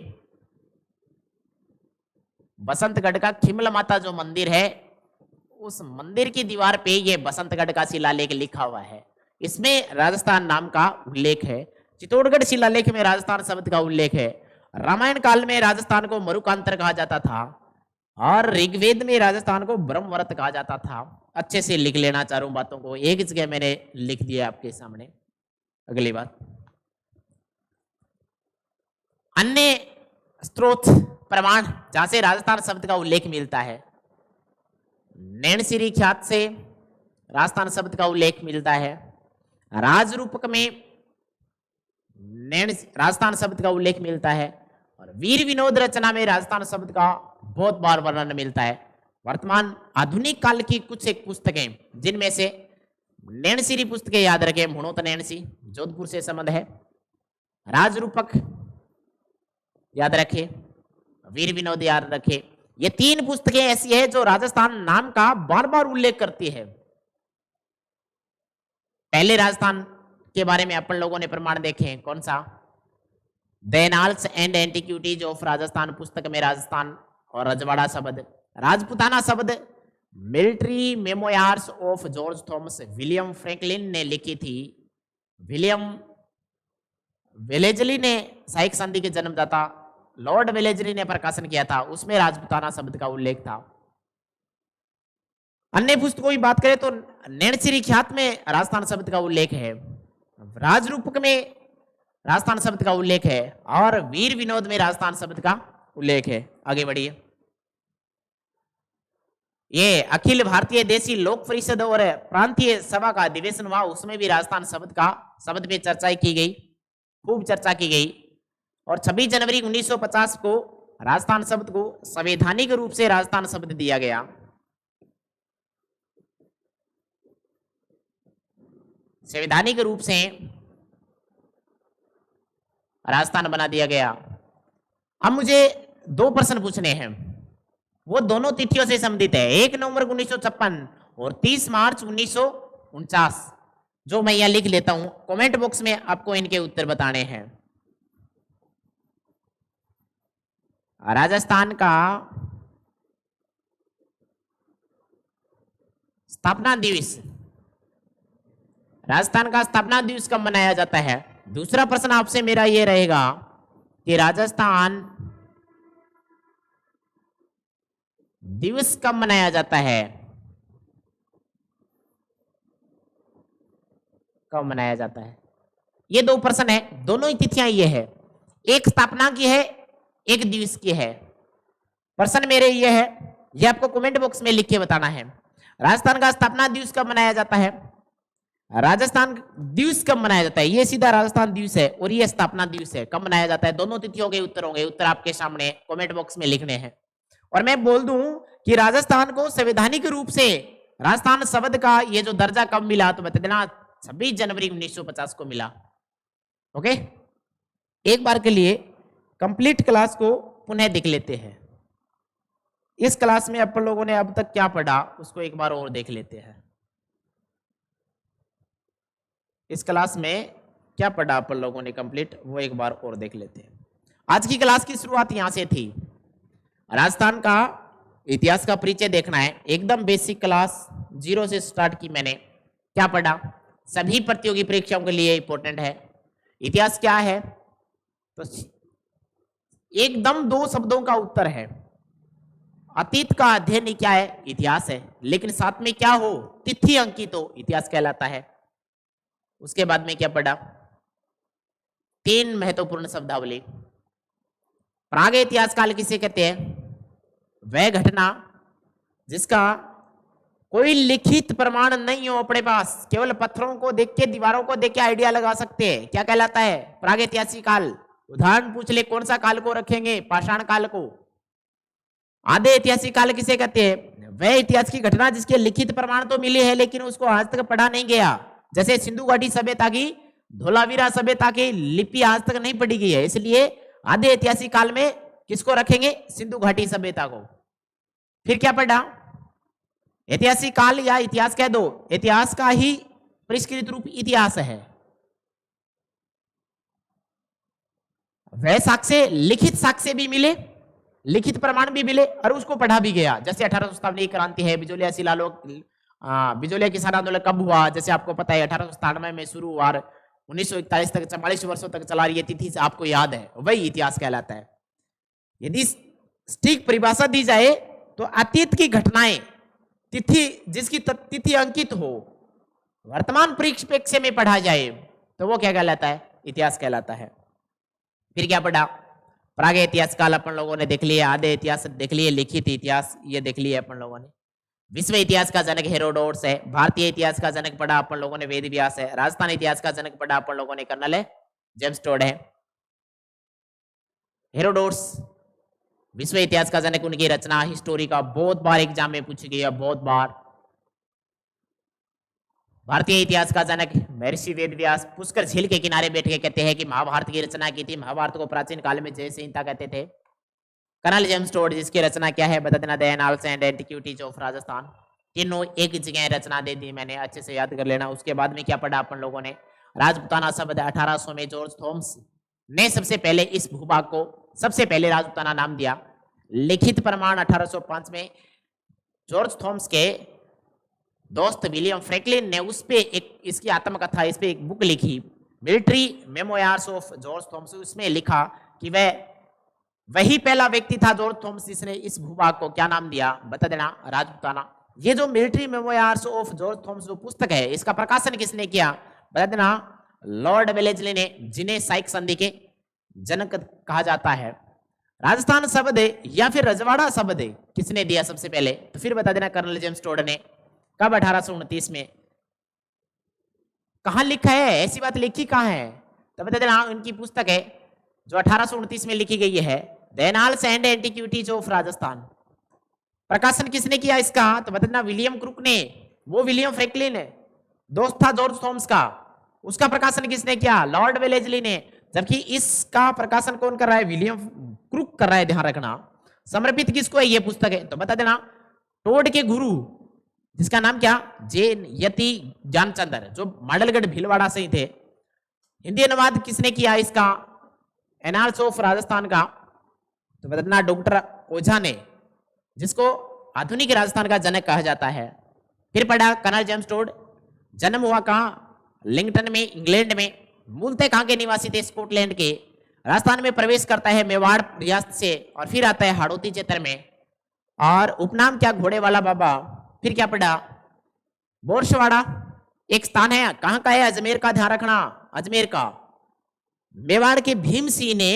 बसंतगढ़ का खिम्मल माता जो मंदिर है, उस मंदिर की दीवार पे ये बसंतगढ़ का शिलालेख लिखा हुआ है। इसमें राजस्थान नाम का उल्लेख है। चित्तौड़गढ़ शिलालेख में राजस्थान शब्द का उल्लेख है। रामायण काल में राजस्थान को मरुकांतर कहा जाता था और ऋग्वेद में राजस्थान को ब्रह्मवर्त कहा जाता था। अच्छे से लिख लेना चारों बातों को, एक जगह मैंने लिख दिया आपके सामने। अगली बात, अन्य स्रोत प्रमाण जहां से राजस्थान शब्द का उल्लेख मिलता है। नैनसिरी ख्यात से राजस्थान शब्द का उल्लेख मिलता है। राजरूपक में राजस्थान शब्द का उल्लेख मिलता है और वीर विनोद रचना में राजस्थान शब्द का बहुत बार वर्णन मिलता है। वर्तमान आधुनिक काल की कुछ एक पुस्तकें, जिनमें से नैनसिरी पुस्तकें याद रखें, मुणोत नैनसी जोधपुर से संबंध है। राजरूपक याद रखे, वीर विनोद याद रखे। ये तीन पुस्तकें ऐसी है जो राजस्थान नाम का बार बार उल्लेख करती है। पहले राजस्थान के बारे में अपन लोगों ने प्रमाण देखे, कौन सा? The annals and antiquities of Rajasthan पुस्तक में राजस्थान और रजवाड़ा शब्द, राजपुताना शब्द military memoirs of George Thomas William Franklin ने लिखी थी। विलियम वेलेजली ने साइक संधि के जन्मदाता लॉर्ड वेलेजली ने प्रकाशन किया था, उसमें राजपुताना शब्द का उल्लेख था। अन्य पुस्तकों की बात करें तो नैनसिरी ख्यात में राजस्थान शब्द का उल्लेख है, राजरूपक में राजस्थान शब्द का उल्लेख है और वीर विनोद में राजस्थान शब्द का उल्लेख है। आगे बढ़िए। ये अखिल भारतीय देशी लोक परिषद और प्रांतीय सभा का अधिवेशन हुआ, उसमें भी राजस्थान शब्द पे चर्चा की गई, खूब चर्चा की गई। और 26 जनवरी 1950 को राजस्थान शब्द को संवैधानिक रूप से राजस्थान शब्द दिया गया। संवैधानिक रूप से राजस्थान बना दिया गया। अब मुझे दो प्रश्न पूछने हैं, वो दोनों तिथियों से संबंधित है। 1 नवंबर 1956 और 30 मार्च 1949, जो मैं यहां लिख लेता हूं। कमेंट बॉक्स में आपको इनके उत्तर बताने हैं। राजस्थान का स्थापना दिवस, राजस्थान का स्थापना दिवस कब मनाया जाता है? दूसरा प्रश्न आपसे मेरा यह रहेगा कि राजस्थान दिवस कब मनाया जाता है? कब मनाया जाता है? ये दो प्रश्न है, दोनों ही तिथियां ये है, एक स्थापना की है, एक दिवस की है। प्रश्न मेरे ये है, ये आपको कमेंट बॉक्स में लिख के बताना है। राजस्थान का स्थापना दिवस कब मनाया जाता है? राजस्थान दिवस कब मनाया जाता है? ये सीधा राजस्थान दिवस है और ये स्थापना दिवस है। कब मनाया जाता है? दोनों तिथियों के उत्तर होंगे, उत्तर आपके सामने कमेंट बॉक्स में लिखने हैं। और मैं बोल दूं कि राजस्थान को संवैधानिक रूप से राजस्थान शब्द का ये जो दर्जा कब मिला, तो बता देना 26 जनवरी 1950 को मिला। ओके, एक बार के लिए कंप्लीट क्लास को पुनः देख लेते हैं। इस क्लास में अपन लोगों ने अब तक क्या पढ़ा उसको एक बार और देख लेते हैं। इस क्लास में क्या पढ़ा अपन लोगों ने कंप्लीट, वो एक बार और देख लेते हैं। आज की क्लास की शुरुआत यहां से थी। राजस्थान का इतिहास का परिचय देखना है, एकदम बेसिक क्लास 0 से स्टार्ट की मैंने। क्या पढ़ा? सभी प्रतियोगी परीक्षाओं के लिए इंपॉर्टेंट है। इतिहास क्या है? तो एकदम 2 शब्दों का उत्तर है। अतीत का अध्ययन ही क्या है? इतिहास है। लेकिन साथ में क्या हो? तिथि अंकित हो, इतिहास कहलाता है। उसके बाद में क्या पढ़ा? 3 महत्वपूर्ण शब्दावली। प्राग इतिहास काल किसे कहते हैं? वह घटना जिसका कोई लिखित प्रमाण नहीं हो अपने पास, केवल पत्थरों को देख के, दीवारों को देख के आइडिया लगा सकते हैं, क्या कहलाता है? प्रागैतिहासिक काल। उदाहरण पूछ ले, कौन सा काल को रखेंगे? पाषाण काल को। आधे ऐतिहासिक काल किसे कहते हैं? वह इतिहास की घटना जिसके लिखित प्रमाण तो मिले हैं लेकिन उसको आज तक पढ़ा नहीं गया। जैसे सिंधु घाटी सभ्यता की, धोलावीरा सभ्यता की लिपि आज तक नहीं पढ़ी गई है, इसलिए आधे ऐतिहासिक काल में किसको रखेंगे? सिंधु घाटी सभ्यता को। फिर क्या पढ़ा? ऐतिहासिक काल या इतिहास कह दो, इतिहास का ही परिष्कृत रूप इतिहास है। वह साक्ष्य, लिखित साक्ष्य भी मिले, लिखित प्रमाण भी मिले और उसको पढ़ा भी गया। जैसे 1897 क्रांति है, बिजोलिया शिलालोक, बिजोलिया किसान आंदोलन कब हुआ? जैसे आपको पता है 1897 में शुरू हुआ, 1941 तक 44 वर्षों तक चला रही है तिथि से आपको याद है, वही इतिहास कहलाता है। यदि ठीक परिभाषा दी जाए तो अतीत की घटनाएं, तिथि जिसकी तिथि अंकित हो, वर्तमान परिप्रेक्ष्य में पढ़ा जाए तो वो क्या कहलाता है? इतिहास कहलाता है। फिर क्या पढ़ा? प्राग इतिहास काल अपन लोगों ने देख लिया, आधे इतिहास देख लिए, लिखित इतिहास ये देख लिया अपन लोगों ने। विश्व इतिहास का जनक हेरोडोटस है। भारतीय इतिहास का जनक पढ़ा अपन लोगों ने वेद व्यास है। राजस्थान इतिहास का जनक पढ़ा अपन लोगों ने कर्नल है जेम्स टोड है। हेरोडोटस विश्व इतिहास का जनक, उनकी रचना हिस्टोरी का बहुत बार एग्जाम में पूछी गई है, बहुत बार। भारतीय इतिहास का जनक महर्षि वेद व्यास पुष्कर झील के किनारे बैठ के कहते हैं कि महाभारत की रचना की थी। महाभारत को प्राचीन काल में जय संहिता कहते थे। कर्नल जेम्स टोड जिसकी रचना क्या है? बता देना, the annals and antiquities of Rajasthan. तीनों एक जगह रचना दे दी मैंने, अच्छे से याद कर लेना। उसके बाद में क्या पढ़ा अपन लोगों ने? राजपुताना शब्द 1800 में जॉर्ज थॉमस ने सबसे पहले इस भूभाग को सबसे पहले राजपुताना नाम दिया। लिखित प्रमाण 1805 में जॉर्ज थॉमस के दोस्त विलियम फ्रैंकलिन ने उस पे एक, इसकी आत्मकथा, इस पे एक बुक लिखी, military memoirs of George Thomas. उसमें लिखा कि वह वही पहला व्यक्ति था जॉर्ज थॉमस जिसने इस भूभाग को क्या नाम दिया? बता देना, राजपुताना। ये जो military memoirs of George Thomas जो पुस्तक है, इसका प्रकाशन किसने किया? बता देना, लॉर्ड वेलेस्ली ने, जिन्हें साइक संधि के जनक कहा जाता है। राजस्थान शब्द या फिर रजवाड़ा शब्द किसने दिया सबसे पहले? तो फिर बता देना, कर्नल जेम्स टोड ने। कब? 1829 में। कहां लिखा है? ऐसी बात लिखी कहां है? तो बता देना, उनकी पुस्तक है जो 1829 में लिखी गई है, the annals and antiquities of Rajasthan. प्रकाशन किसने किया इसका? तो बता देना, विलियम क्रुक ने। वो विलियम फ्रैंकलिन है, दोस्त था जॉर्ज थॉमस का। उसका प्रकाशन किसने किया? लॉर्ड वेलेस्ली ने। जबकि इसका प्रकाशन कौन कर रहा है? विलियम क्रुक कर रहा है, ध्यान रखना। समर्पित किसको है ये पुस्तक है? तो बता देना, टोड के गुरु जिसका नाम क्या? जैन यति ज्ञानचंद्र, जो माडलगढ़ भीलवाड़ा से ही थे। हिंदी अनुवाद किसने किया इसका? एनाल्स ऑफ राजस्थान का। तो बता देना, डॉक्टर ओझा ने, जिसको आधुनिक राजस्थान का जनक कहा जाता है। फिर पढ़ा कर्नल जेम्स टोड। जन्म हुआ कहां? लिंगटन में, इंग्लैंड में। मूलतः कहां के निवासी थे? स्कॉटलैंड के। राजस्थान में प्रवेश करता है मेवाड़ रियासत से और फिर आता है हाड़ौती क्षेत्र में और उपनाम क्या, घोड़े वाला बाबा। फिर क्या पढ़ा, बोरसवाड़ा एक स्थान है, कहां का है, अजमेर का, ध्यान रखना, अजमेर का। मेवाड़ के भीम सिंह ने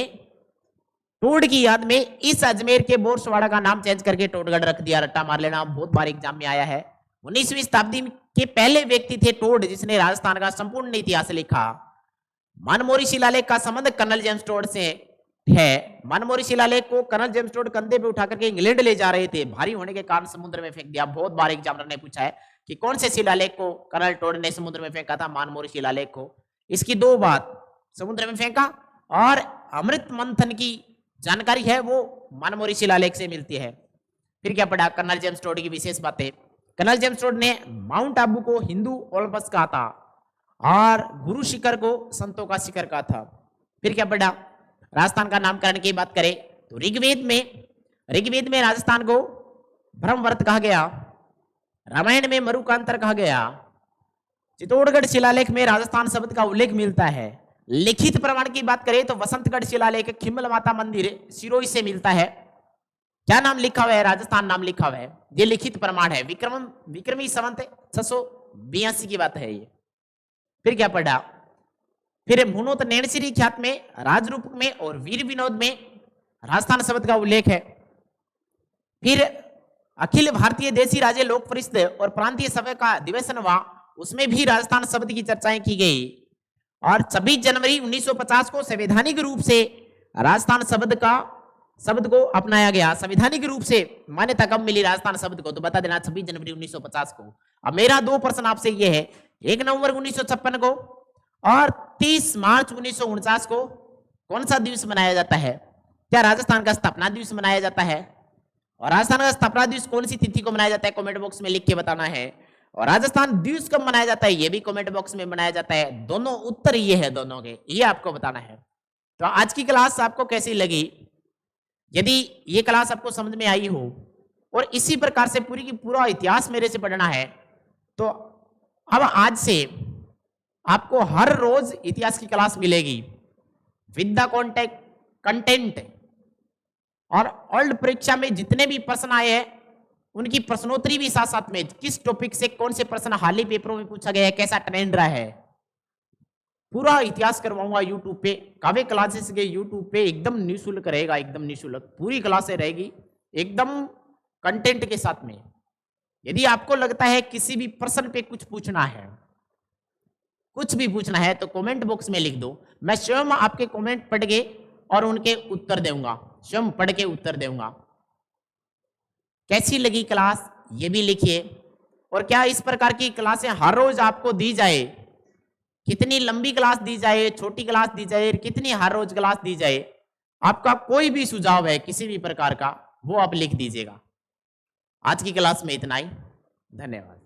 टोड की याद में इस अजमेर के बोरसवाड़ा का नाम चेंज करके टोडगढ़ रख दिया, रट्टा मार लेना, बहुत बार एग्जाम में आया है। 19वीं शताब्दी के पहले व्यक्ति थे टोड जिसने राजस्थान का संपूर्ण इतिहास लिखा। मनमोरी शिलालेख का संबंध कर्नल जेम्स टोड से है। मनमोरी शिलालेख को कर्नल जेम्स टोड कंधे पे उठा करके इंग्लैंड ले जा रहे थे, भारी होने के कारण समुद्र में फेंक दिया। बहुत बार एग्जामिनर ने पूछा है कि कौन से शिलालेख को कर्नल टोड ने समुद्र में फेंका था, मनमोरी शिलालेख को। इसकी दो बात, समुद्र में फेंका और अमृत मंथन की जानकारी है वो मनमोरी शिलालेख से मिलती है। फिर क्या पढ़ा, कर्नल जेम्स टोड की विशेष बातें। कर्नल जेम्स टोड ने माउंट आबू को हिंदू ओलंपस कहा था और गुरु शिखर को संतों का शिखर कहा था। फिर क्या पढ़ा, राजस्थान का नामकरण की बात करें तो ऋग्वेद में राजस्थान को ब्रह्मवर्त कहा गया, रामायण में मरुकांतर कहा गया, चित्तौड़गढ़ शिलालेख में राजस्थान शब्द का उल्लेख मिलता है। लिखित प्रमाण की बात करें तो वसंतगढ़ शिलालेख खिमल माता मंदिर सिरोही से मिलता है। क्या नाम लिखा हुआ है, राजस्थान नाम लिखा हुआ है, ये लिखित प्रमाण है। विक्रमी संवत 682 की बात है ये। फिर क्या पढ़ा, फिर मुनोत नैणसिरी ख्यात में, राजरूप में और वीर विनोद में राजस्थान शब्द का उल्लेख है। फिर अखिल भारतीय देशी राज्य लोक परिषद और प्रांतीय सभा का अधिवेशन हुआ, उसमें भी राजस्थान शब्द की चर्चाएं की गई और 26 जनवरी 1950 को संवैधानिक रूप से राजस्थान शब्द को अपनाया गया। संवैधानिक रूप से मान्यता कब मिली राजस्थान शब्द को, तो बता देना 26 जनवरी 1950 को। अब मेरा दो प्रश्न आपसे ये है, 1 नवंबर 1956 को और 30 मार्च 1949 को कौन सा दिवस मनाया जाता है? क्या राजस्थान का स्थापना दिवस मनाया जाता है? और राजस्थान का स्थापना दिवस कौन सी तिथि को मनाया जाता है, कमेंट बॉक्स में लिख के बताना है। और राजस्थान दिवस कब मनाया जाता है, ये भी कमेंट बॉक्स में मनाया जाता है। दोनों उत्तर ये है, दोनों के ये आपको बताना है। तो आज की क्लास आपको कैसी लगी? यदि ये क्लास आपको समझ में आई हो और इसी प्रकार से पूरी की पूरा इतिहास मेरे से पढ़ना है, तो अब आज से आपको हर रोज इतिहास की क्लास मिलेगी विद द कंटेंट। और ओल्ड परीक्षा में जितने भी प्रश्न आए हैं उनकी प्रश्नोत्तरी भी साथ साथ में, किस टॉपिक से कौन से प्रश्न हाल ही पेपरों में पूछा गया है, कैसा ट्रेंड रहा है, पूरा इतिहास करवाऊंगा यूट्यूब पे। काव्य क्लासेस के यूट्यूब पे एकदम निःशुल्क रहेगा, एकदम निःशुल्क पूरी क्लासें रहेगी एकदम कंटेंट के साथ में। यदि आपको लगता है किसी भी प्रश्न पे कुछ पूछना है, कुछ भी पूछना है, तो कमेंट बॉक्स में लिख दो। मैं स्वयं आपके कमेंट पढ़ के और उनके उत्तर दूंगा, स्वयं पढ़ के उत्तर दूंगा। कैसी लगी क्लास ये भी लिखिए। और क्या इस प्रकार की क्लासें हर रोज आपको दी जाए, कितनी लंबी क्लास दी जाए, छोटी क्लास दी जाए, कितनी हर रोज क्लास दी जाए, आपका कोई भी सुझाव है किसी भी प्रकार का वो आप लिख दीजिएगा। आज की क्लास में इतना ही, धन्यवाद।